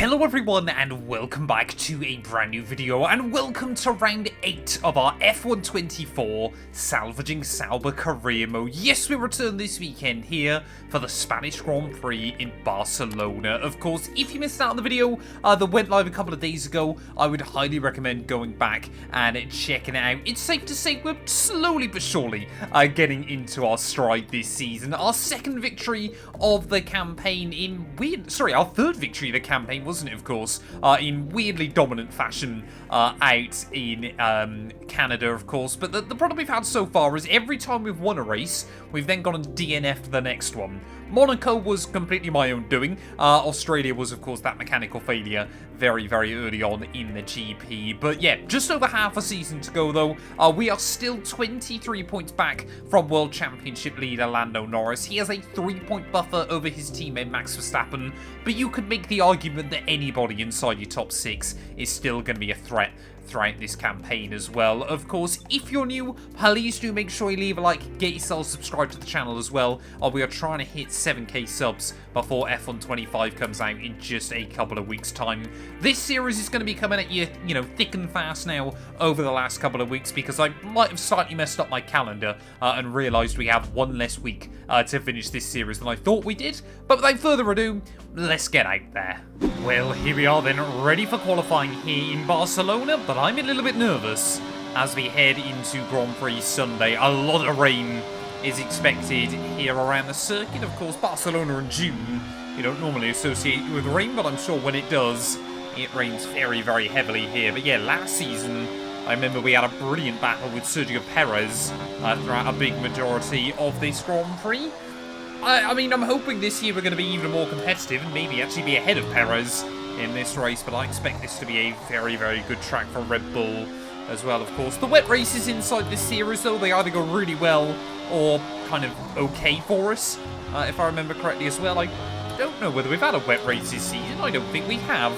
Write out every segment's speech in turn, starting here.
Hello everyone and welcome back to a brand new video and welcome to round 8 of our F1 24 Salvaging Sauber career mode. Yes, we return this weekend here for the Spanish Grand Prix in Barcelona. Of course, if you missed out on the video that went live a couple of days ago, I would highly recommend going back and checking it out. It's safe to say we're slowly but surely getting into our stride this season. Our second victory of the campaign in our third victory of the campaign, wasn't it, of course, in weirdly dominant fashion out in Canada, of course. But the problem we've had so far is every time we've won a race, we've then gone and DNF'd the next one. Monaco was completely my own doing. Australia was, of course, that mechanical failure very, very early on in the GP. But yeah, just over half a season to go, though. We are still 23 points back from World Championship leader Lando Norris. He has a 3-point buffer over his teammate Max Verstappen, but you could make the argument that anybody inside your top 6 is still going to be a threat throughout this campaign as well. Of course, if you're new, please do make sure you leave a like, get yourself subscribed to the channel as well. We are trying to hit 7k subs before F1 25 comes out in just a couple of weeks' time. This series is going to be coming at you, thick and fast now over the last couple of weeks because I might have slightly messed up my calendar and realised we have one less week to finish this series than I thought we did. But without further ado, let's get out there. Well, here we are then, ready for qualifying here in Barcelona, but I'm a little bit nervous as we head into Grand Prix Sunday. A lot of rain is expected here around the circuit. Of course, Barcelona in June, you don't normally associate with rain, but I'm sure when it does, it rains very, very heavily here. But yeah, last season, I remember we had a brilliant battle with Sergio Perez throughout a big majority of this Grand Prix. I mean, I'm hoping this year we're going to be even more competitive and maybe actually be ahead of Perez in this race, but I expect this to be a very, very good track for Red Bull as well, of course. The wet races inside this series, though, they either go really well or kind of okay for us, if I remember correctly as well. I don't know whether we've had a wet race this season. I don't think we have,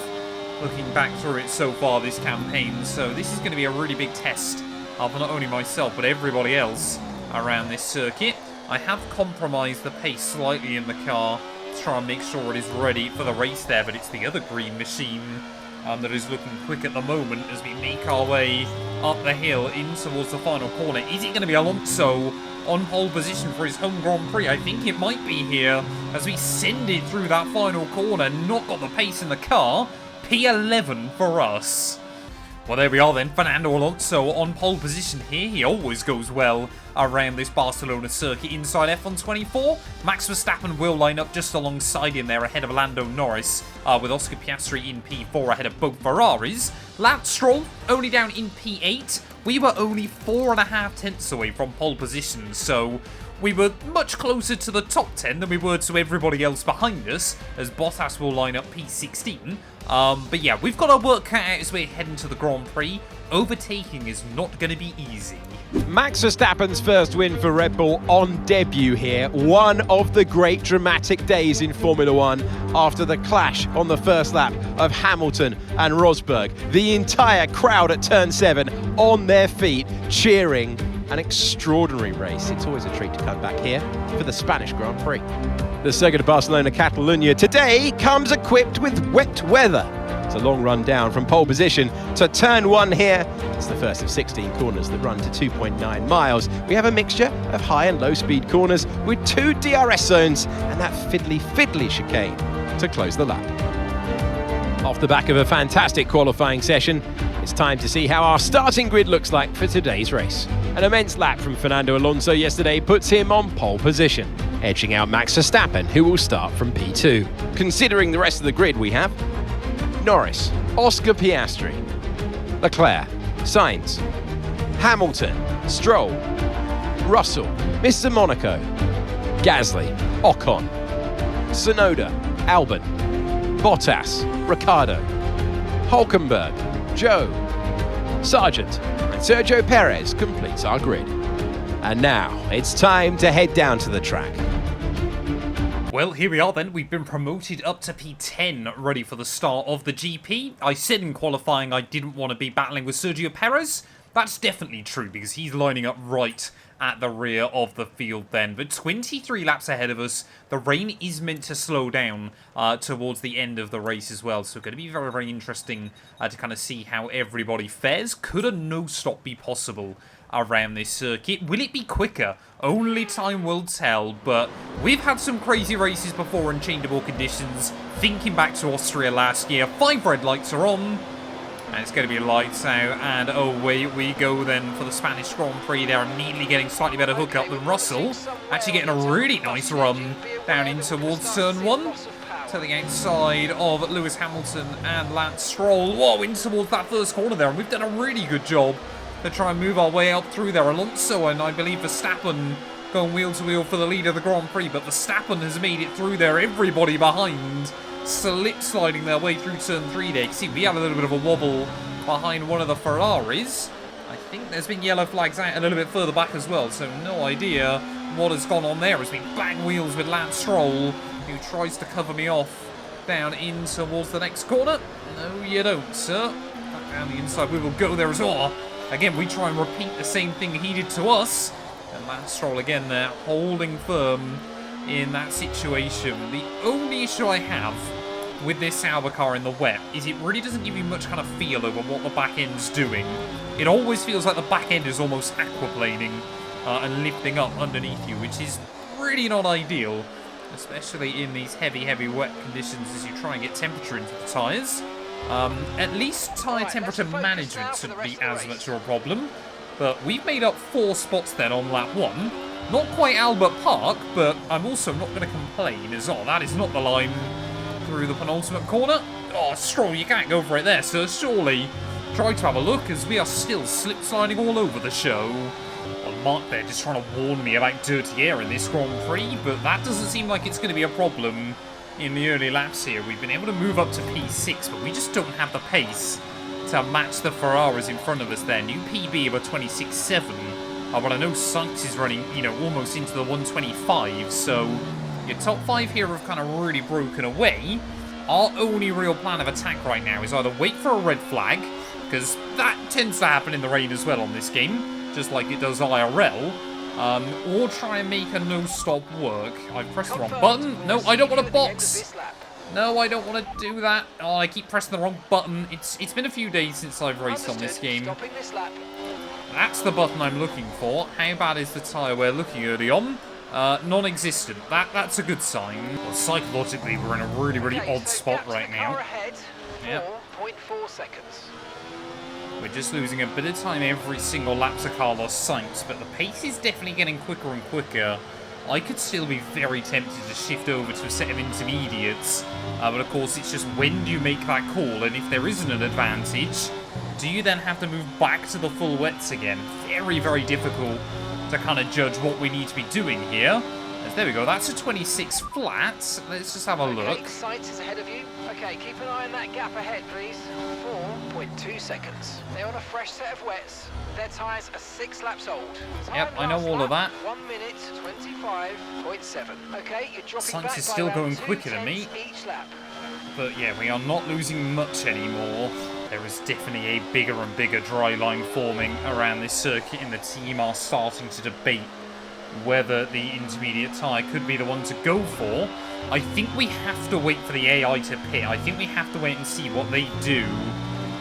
looking back through it so far this campaign. So this is going to be a really big test for not only myself, but everybody else around this circuit. I have compromised the pace slightly in the car to try and make sure it is ready for the race there, but it's the other green machine that is looking quick at the moment as we make our way up the hill in towards the final corner. Is it going to be Alonso on pole position for his home Grand Prix? I think it might be here as we send it through that final corner. Not got the pace in the car. P11 for us. Well, there we are then. Fernando Alonso on pole position here. He always goes well around this Barcelona circuit inside F1 24. Max Verstappen will line up just alongside him there ahead of Lando Norris, with Oscar Piastri in P4 ahead of both Ferraris. Lance Stroll only down in P8. We were only 4.5 tenths away from pole position, so we were much closer to the top 10 than we were to everybody else behind us, as Bottas will line up P16. But yeah, we've got our work cut out as we're heading to the Grand Prix. Overtaking is not going to be easy. Max Verstappen's first win for Red Bull on debut here. One of the great dramatic days in Formula One after the clash on the first lap of Hamilton and Rosberg. The entire crowd at turn 7 on their feet cheering. An extraordinary race. It's always a treat to come back here for the Spanish Grand Prix. The Circuit of Barcelona Catalunya today comes equipped with wet weather. It's a long run down from pole position to turn 1 here. It's the first of 16 corners that run to 2.9 miles. We have a mixture of high and low speed corners with 2 DRS zones and that fiddly chicane to close the lap. Off the back of a fantastic qualifying session, it's time to see how our starting grid looks like for today's race. An immense lap from Fernando Alonso yesterday puts him on pole position, edging out Max Verstappen, who will start from P2. Considering the rest of the grid, we have Norris, Oscar Piastri, Leclerc, Sainz, Hamilton, Stroll, Russell, Mr. Monaco, Gasly, Ocon, Tsunoda, Albon, Bottas, Ricciardo, Hülkenberg, Joe, Sargent, and Sergio Perez completes our grid. And now it's time to head down to the track. Well, here we are then. We've been promoted up to P10, ready for the start of the GP. I said in qualifying I didn't want to be battling with Sergio Perez. That's definitely true because he's lining up right at the rear of the field then. But 23 laps ahead of us. The rain is meant to slow down towards the end of the race as well. So it's going to be very, very interesting to kind of see how everybody fares. Could a no-stop be possible around this circuit? Will it be quicker? Only time will tell, but we've had some crazy races before in changeable conditions. Thinking back to Austria last year, 5 red lights are on. And it's going to be lights out, and away we go then for the Spanish Grand Prix. They're immediately getting slightly better hookup than Russell. Actually getting a really nice run down in towards turn 1. To the outside of Lewis Hamilton and Lance Stroll. Whoa, in towards that first corner there, and we've done a really good job to try and move our way up through there. Alonso and I believe Verstappen going wheel to wheel for the lead of the Grand Prix, but Verstappen has made it through there. Everybody behind slip sliding their way through turn 3 there. You can see we have a little bit of a wobble behind one of the Ferraris. I think there's been yellow flags out a little bit further back as well, so no idea what has gone on there as we bang wheels with Lance Stroll, who tries to cover me off down in towards the next corner. No, you don't, sir. Back down the inside we will go there as well. Again, we try and repeat the same thing he did to us. And Lance Stroll again there, holding firm in that situation. The only issue I have with this Sauber car in the wet is it really doesn't give you much kind of feel over what the back end's doing. It always feels like the back end is almost aquaplaning and lifting up underneath you, which is really not ideal, especially in these heavy wet conditions as you try and get temperature into the tyres. At least tyre temperature management shouldn't be as much of a problem, but we've made up 4 spots then on lap 1. Not quite Albert Park, but I'm also not going to complain as well. That is not the line through the penultimate corner. Oh, Stroll, you can't go for it there, sir. Surely try to have a look as we are still slip sliding all over the show. Well, Mark there just trying to warn me about dirty air in this Grand Prix, but that doesn't seem like it's going to be a problem in the early laps here. We've been able to move up to P6, but we just don't have the pace to match the Ferraris in front of us there. New PB of a 26.7. But I know Sainz is running, you know, almost into the 125, so your top 5 here have kind of really broken away. Our only real plan of attack right now is either wait for a red flag, because that tends to happen in the rain as well on this game, just like it does IRL, or try and make a no-stop work. I've pressed the wrong button. No, I don't want to box. No, I don't want to do that. Oh, I keep pressing the wrong button. It's been a few days since I've raced on this game. That's the button I'm looking for. How bad is the tyre wear looking early on? Non-existent. That's a good sign. Well, psychologically, we're in a really odd spot right now. Yep. 4.4 seconds. We're just losing a bit of time every single lap to Carlos Sainz, but the pace is definitely getting quicker and quicker. I could still be very tempted to shift over to a set of intermediates, but of course it's just when do you make that call, and if there isn't an advantage, do you then have to move back to the full wets again? Very difficult to kind of judge what we need to be doing here. There we go, that's a 26 flat. Let's just have a look. Sainz is ahead of you. Okay, keep an eye on that gap ahead, please. 4.2 seconds. They're on a fresh set of wets. Their tyres are 6 laps old. Yep, I know all of that. 1 minute 25.7. Okay, you're dropping Sainz back is still by going quicker than me. each lap. But yeah, we are not losing much anymore. There is definitely a bigger and bigger dry line forming around this circuit, and the team are starting to debate whether the intermediate tyre could be the one to go for. I think we have to wait for the AI to pit. I think we have to wait and see what they do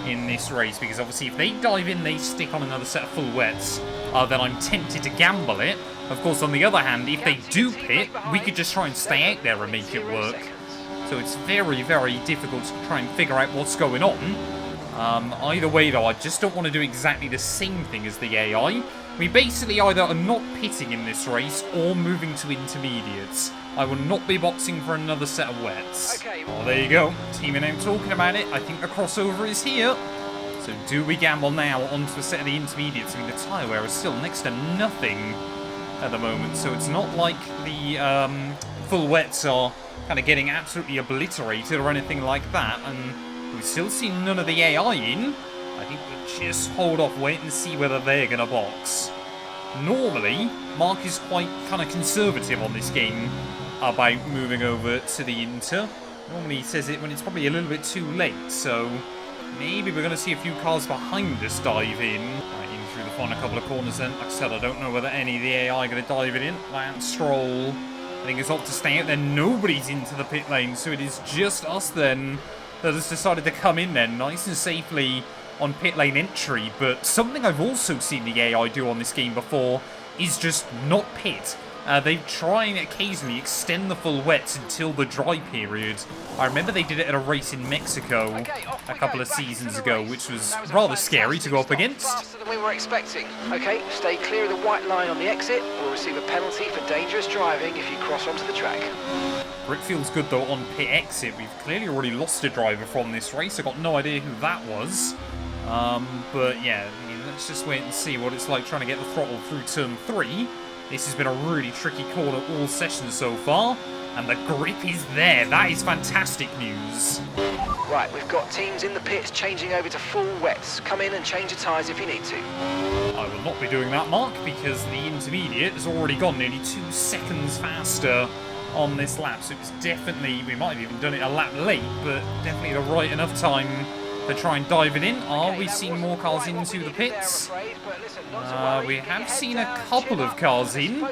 in this race, because obviously if they dive in, they stick on another set of full wets, then I'm tempted to gamble it. Of course, on the other hand, if they do pit, we could just try and stay out there and make it work. So it's very difficult to try and figure out what's going on. Either way, though, I just don't want to do exactly the same thing as the AI. We basically either are not pitting in this race or moving to intermediates. I will not be boxing for another set of wets. Okay. Oh, there you go. Team are now talking about it. I think the crossover is here. So do we gamble now onto a set of the intermediates? I mean, the tyre wear is still next to nothing at the moment, so it's not like the full wets are kind of getting absolutely obliterated or anything like that, and we've still seen none of the AI in. I think we'll just hold off, wait and see whether they're going to box. Normally, Mark is quite kind of conservative on this game about moving over to the Inter. Normally he says it when it's probably a little bit too late, so maybe we're going to see a few cars behind us dive in. Right, in find a couple of corners then. Like I said, I don't know whether any of the AI are going to dive it in. Lance Stroll, I think, is up to stay out there. Nobody's into the pit lane, so it is just us then that has decided to come in then nice and safely on pit lane entry. But something I've also seen the AI do on this game before is just not pit. They try and occasionally extend the full wets until the dry period. I remember they did it at a race in Mexico a couple of seasons ago, which was rather scary to go up against. Faster than we were expecting. Okay, stay clear of the white line on the exit. We'll receive a penalty for dangerous driving if you cross onto the track. Grip feels good though on pit exit. We've clearly already lost a driver from this race. I've got no idea who that was. But yeah, I mean, let's just wait and see what it's like trying to get the throttle through turn 3. This has been a really tricky corner all session so far, and the grip is there. That is fantastic news. Right, we've got teams in the pits changing over to full wets. Come in and change your tyres if you need to. I will not be doing that, Mark, because the intermediate has already gone nearly 2 seconds faster on this lap. So it's definitely, we might have even done it a lap late, but definitely the right enough time to try and dive it in. Are we seeing more cars into the pits? We have seen a couple of cars in.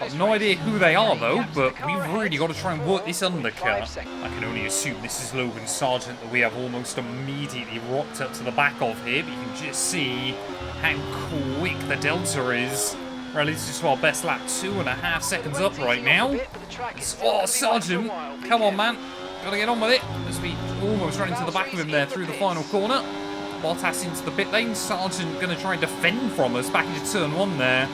I've no idea who they are though, but we've really got to try and work this undercut. I can only assume this is Logan Sargent that we have almost immediately rocked up to the back of here, but you can just see how quick the delta is relative to our best lap. 2.5 seconds up right now. Oh, Sargent, come on, man. Gotta get on with it. As we almost run into the back of him there through the final corner. Bottas into the pit lane. Sargent going to try and defend from us back into turn 1 there.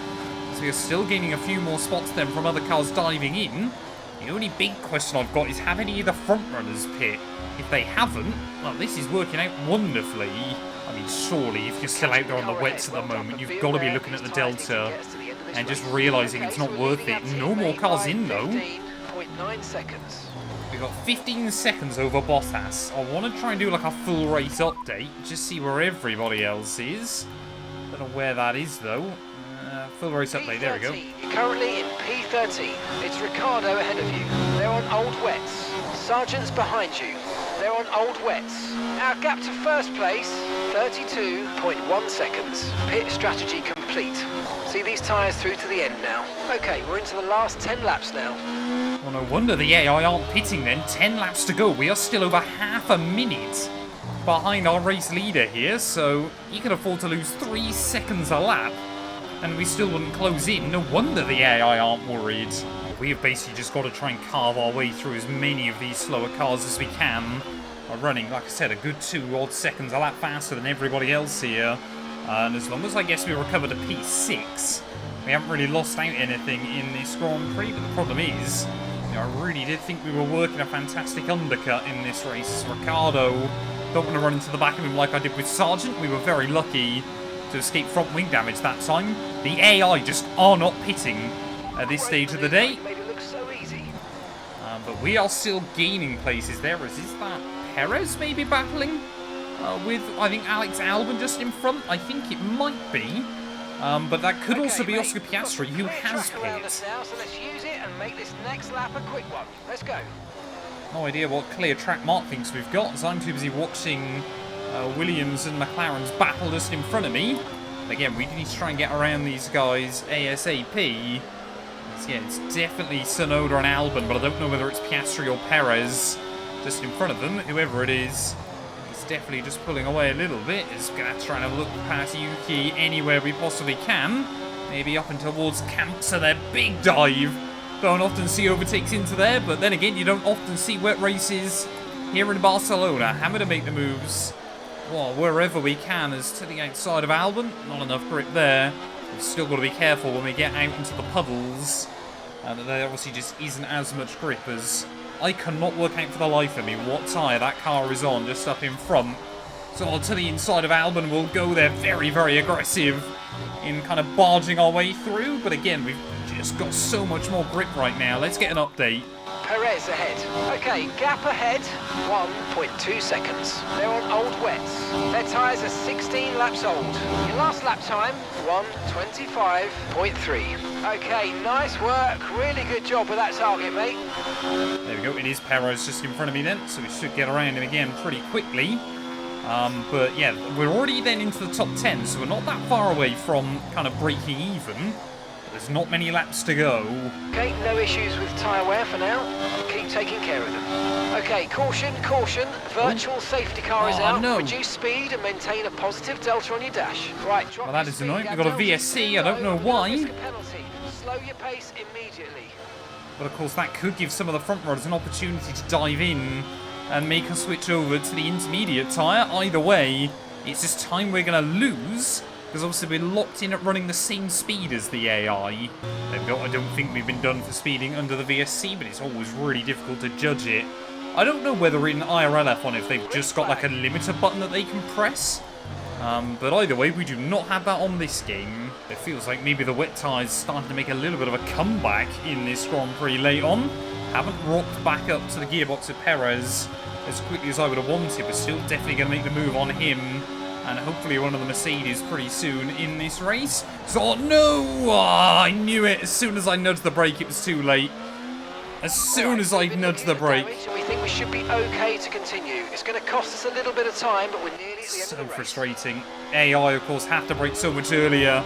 So we're still gaining a few more spots then from other cars diving in. The only big question I've got is, have any of the front runners pit? If they haven't, well, this is working out wonderfully. I mean, surely if you're still out there on the wets at the moment, you've got to be looking at the delta and just realising it's not worth it. No more cars in though. 15.9 seconds. We've got 15 seconds over Bottas. I want to try and do like a full race update, just see where everybody else is. Don't know where that is though. Full race update, there we go. You're currently in P13. It's Ricardo ahead of you. They're on old wets. Sargent's behind you. They're on old wets. Our gap to first place, 32.1 seconds. Pit strategy complete. See these tyres through to the end now. Okay, we're into the last 10 laps now. Well, no wonder the AI aren't pitting then. 10 laps to go. We are still over half a minute behind our race leader here, so he can afford to lose 3 seconds a lap, and we still wouldn't close in. No wonder the AI aren't worried. We have basically just got to try and carve our way through as many of these slower cars as we can. We're running, like I said, a good 2 odd seconds a lap faster than everybody else here. And as long as I guess we recover to P6, we haven't really lost out anything in this Grand Prix. But the problem is, you know, I really did think we were working a fantastic undercut in this race. Ricardo, don't want to run into the back of him like I did with Sargent. We were very lucky to escape front wing damage that time. The AI just are not pitting at this stage of the day. But we are still gaining places there. Is that Perez maybe battling with, I think, Alex Albon just in front? I think it might be. But that could also be Oscar Piastri, who has pit. Now, so let's use it and make this next lap a quick one. Let's go. No idea what clear track Mark thinks we've got, as I'm too busy watching Williams and McLaren's battle just in front of me. But again, we need to try and get around these guys ASAP. Yeah, it's definitely Tsunoda and Albon, but I don't know whether it's Piastri or Perez just in front of them. Whoever it is definitely just pulling away a little bit. Is going to try and look past Yuki anywhere we possibly can. Maybe up and towards camp, so their big dive. Don't often see overtakes into there, but then again, you don't often see wet races here in Barcelona. Having to make the moves, well, wherever we can, as to the outside of Albon. Not enough grip there. We've still got to be careful when we get out into the puddles. There obviously just isn't as much grip, as I cannot work out for the life of me what tyre that car is on just up in front. So to the inside of Albon, we'll go there very, very aggressive in kind of barging our way through. But again, we've just got so much more grip right now. Let's get an update. Perez ahead. Okay, gap ahead, 1.2 seconds. They're on old wets. Their tyres are 16 laps old. Your last lap time, 1:25.3. Okay, nice work. Really good job with that target, mate. There we go. It is Perez just in front of me then, so we should get around him again pretty quickly. But yeah, we're already then into the top 10, so we're not that far away from kind of breaking even. There's not many laps to go. Okay, no issues with tyre wear for now. Keep taking care of them. Okay, caution, caution. Virtual safety car is out. No. Reduce speed and maintain a positive delta on your dash. Right, drop Well, that your is speed annoying. at We've got a delta VSC. I don't know why. Risk a penalty. Slow your pace immediately. But of course, that could give some of the front runners an opportunity to dive in and make a switch over to the intermediate tyre. Either way, it's just time we're going to lose, because obviously we're locked in at running the same speed as the AI. I don't think we've been done for speeding under the VSC, but it's always really difficult to judge it. I don't know whether in IRL F1 if they've just got like a limiter button that they can press. But either way, we do not have that on this game. It feels like maybe the wet tyres starting to make a little bit of a comeback in this Grand Prix late on. Haven't rocked back up to the gearbox of Perez as quickly as I would have wanted, but still definitely going to make the move on him. And hopefully one of the Mercedes pretty soon in this race. So, oh, no! Oh, I knew it. As soon as I nudged the brake, it was too late. As soon as I nudged the brake. We think we should be okay to continue. It's going to cost us a little bit of time, but we're nearly at the end of the race. So frustrating. AI, of course, have to brake so much earlier.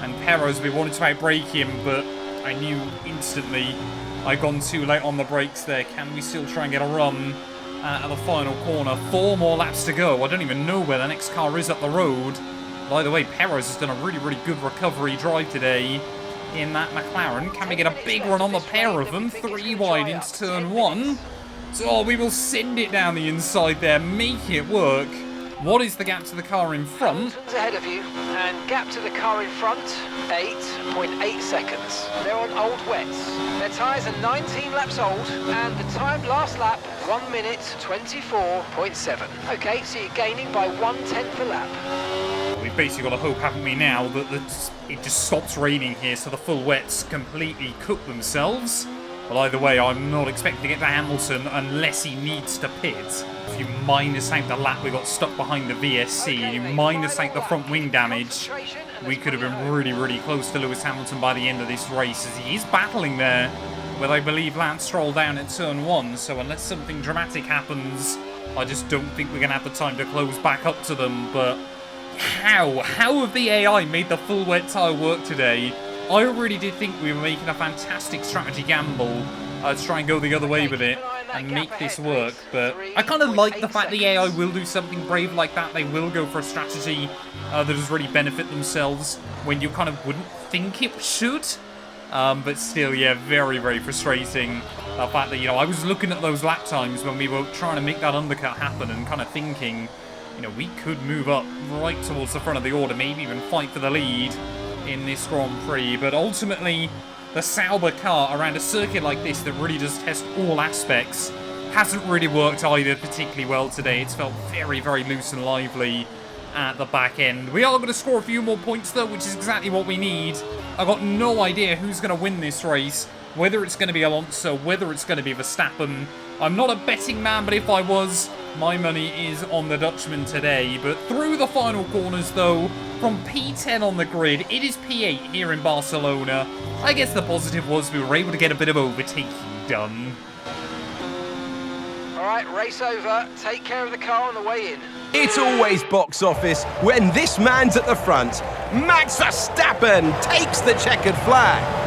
And Perez, we wanted to outbrake him, but I knew instantly I'd gone too late on the brakes there. Can we still try and get a run at the final corner? 4 more laps to go. I don't even know where the next car is up the road. By the way, Perez has done a really, really good recovery drive today in that McLaren. Can we get a big run on the pair of them? 3 wide into turn 1. So we will send it down the inside there, make it work. What is the gap to the car in front? Hamilton's ahead of you, and gap to the car in front, 8.8 seconds. They're on old wets. Their tyres are 19 laps old, and the time last lap, 1 minute 24.7. Okay, so you're gaining by 1/10 a lap. We've basically got to hope, haven't we, now that it just stops raining here, so the full wets completely cook themselves. But either way, I'm not expecting to get to Hamilton unless he needs to pit. If you minus out the lap we got stuck behind the VSC, and you minus out the front wing damage, we could have been really, really close to Lewis Hamilton by the end of this race, as he is battling there with, I believe, Lance Stroll down at turn 1. So unless something dramatic happens, I just don't think we're going to have the time to close back up to them. But how have the AI made the full wet tyre work today? I really did think we were making a fantastic strategy gamble to try and go the other way with it and make this work, but I kind of like the fact the AI will do something brave like that. They will go for a strategy that does really benefit themselves when you kind of wouldn't think it should. But still, yeah, very, very frustrating. The fact that, you know, I was looking at those lap times when we were trying to make that undercut happen and kind of thinking, you know, we could move up right towards the front of the order, maybe even fight for the lead in this Grand Prix. But ultimately, the Sauber car around a circuit like this that really does test all aspects hasn't really worked either particularly well today. It's felt very, very loose and lively at the back end. We are going to score a few more points though, which is exactly what we need. I've got no idea who's going to win this race, whether it's going to be Alonso, whether it's going to be Verstappen. I'm not a betting man, but if I was, my money is on the Dutchman today. But through the final corners though, from P10 on the grid, it is P8 here in Barcelona. I guess the positive was we were able to get a bit of overtaking done. Alright, race over. Take care of the car on the way in. It's always box office when this man's at the front. Max Verstappen takes the checkered flag.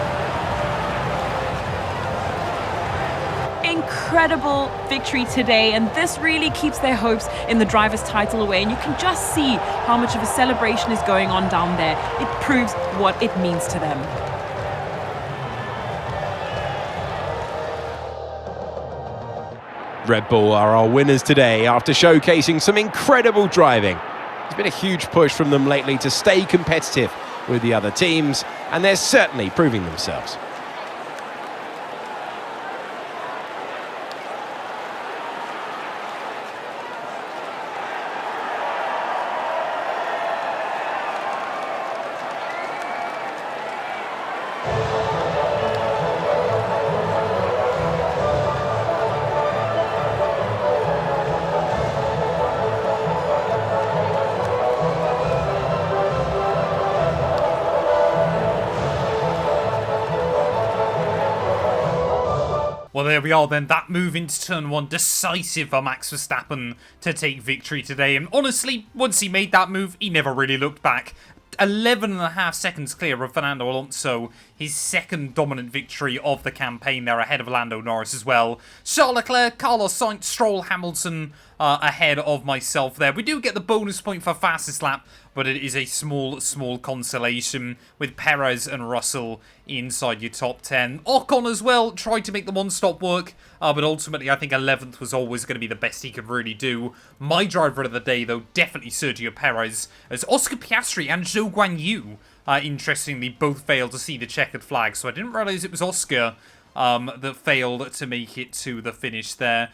Incredible victory today, and this really keeps their hopes in the driver's title away, and you can just see how much of a celebration is going on down there. It proves what it means to them. Red Bull are our winners today after showcasing some incredible driving. There's been a huge push from them lately to stay competitive with the other teams, and they're certainly proving themselves. Well, there we are then. That move into turn 1, decisive for Max Verstappen to take victory today. And honestly, once he made that move, he never really looked back. 11.5 seconds clear of Fernando Alonso, his second dominant victory of the campaign there, ahead of Lando Norris as well. Charles Leclerc, Carlos Sainz, Stroll, Hamilton ahead of myself there. We do get the bonus point for fastest lap, but it is a small consolation with Perez and Russell inside your top 10. Ocon as well tried to make the one-stop work, but ultimately I think 11th was always going to be the best he could really do. My driver of the day, though, definitely Sergio Perez, as Oscar Piastri and Zhou Guanyu, interestingly, both failed to see the checkered flag, so I didn't realise it was Oscar that failed to make it to the finish there.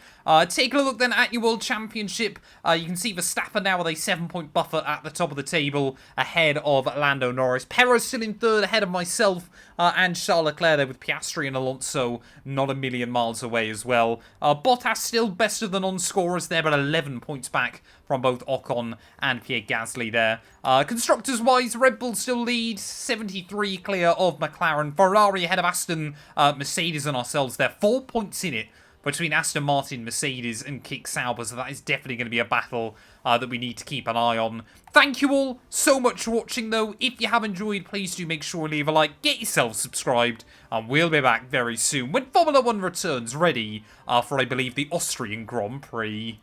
Taking a look then at your World Championship, you can see Verstappen now with a 7-point buffer at the top of the table, ahead of Lando Norris. Perez still in third, ahead of myself, and Charles Leclerc there with Piastri and Alonso not a million miles away as well. Bottas still best of the non-scorers there, but 11 points back from both Ocon and Pierre Gasly there. Constructors-wise, Red Bull still lead, 73 clear of McLaren. Ferrari ahead of Aston, Mercedes and ourselves there. 4 points in it between Aston Martin, Mercedes and Kick Sauber, so that is definitely going to be a battle that we need to keep an eye on. Thank you all so much for watching, though. If you have enjoyed, please do make sure to leave a like, get yourself subscribed, and we'll be back very soon when Formula 1 returns, ready for, I believe, the Austrian Grand Prix.